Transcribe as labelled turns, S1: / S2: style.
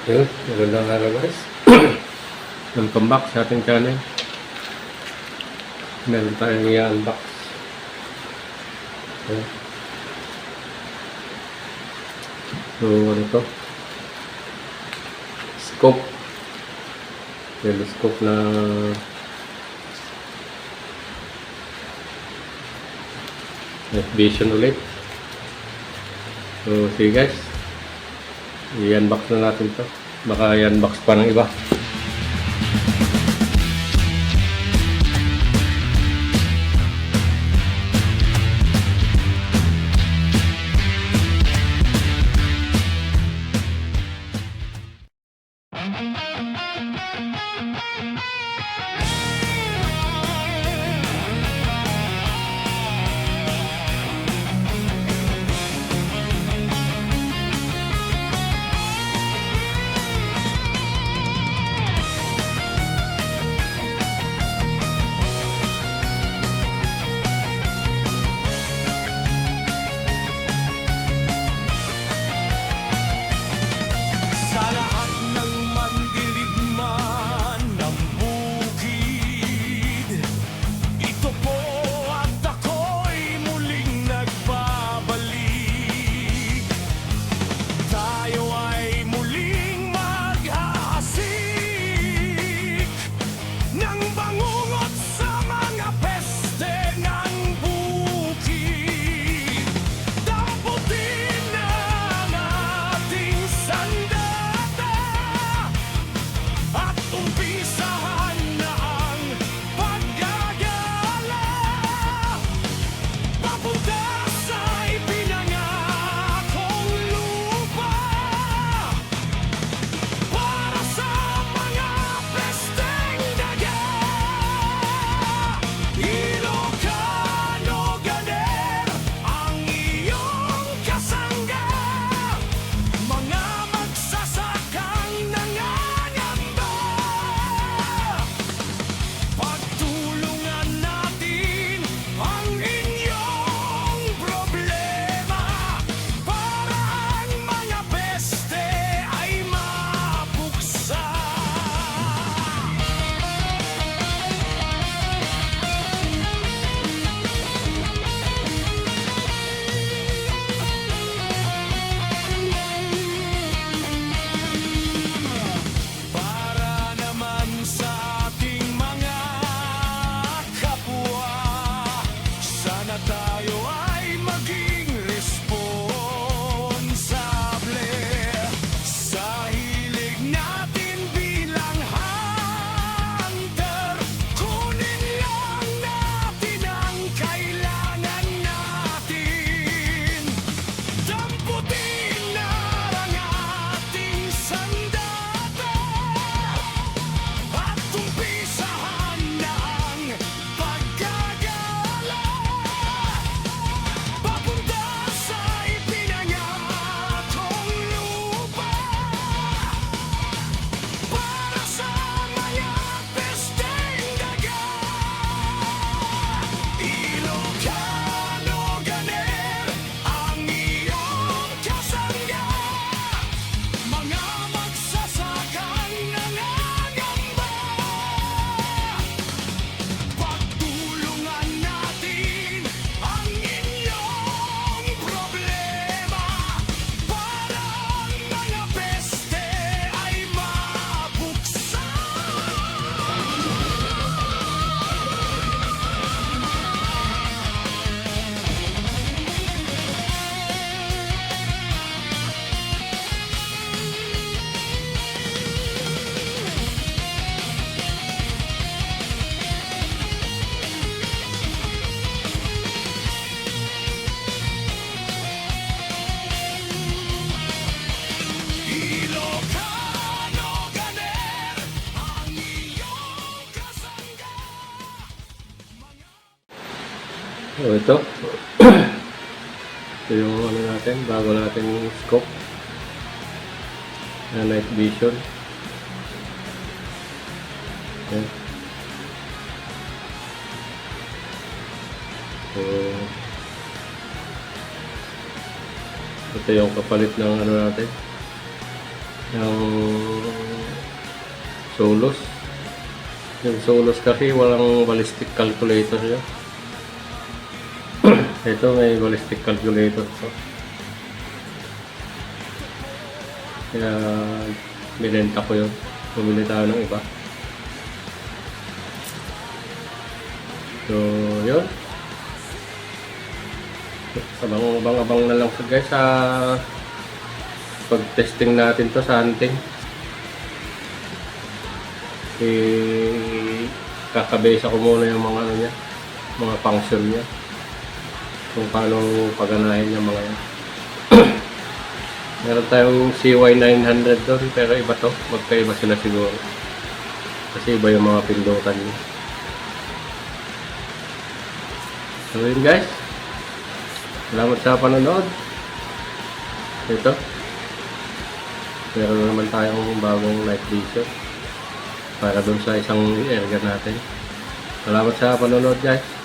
S1: Yun, magandang araw guys. Welcome back sa ating channel. Meron tayong i-unbox. So, ano to? Scope. Telescope na night vision ulit. So, sige guys. I-unbox na natin to. Baka i-unbox pa ng iba. So, ito. Ito yung ano natin, bago natin scope na night vision. Ayan. So, ito yung kapalit ng ano natin, Yung Solos. Yung Solos kasi walang ballistic calculator yun. Ito may ballistic calculator to. Kaya binenta ko yun. Bumili tayo ng iba. So, yun. Abang-abang na lang sa guys sa pag-testing natin to sa hunting. Kakabase ako muna yung mga ano niya, mga function niya. Kung paano paganahin yung mga yan. Meron tayong CY900 doon, pero iba to. Magkaiba sila siguro. Kasi iba yung mga pindutan niya. So yun guys. Salamat sa panonood. Ito. Meron naman tayong bagong night vision para doon sa isang airgun natin. Salamat sa panonood guys.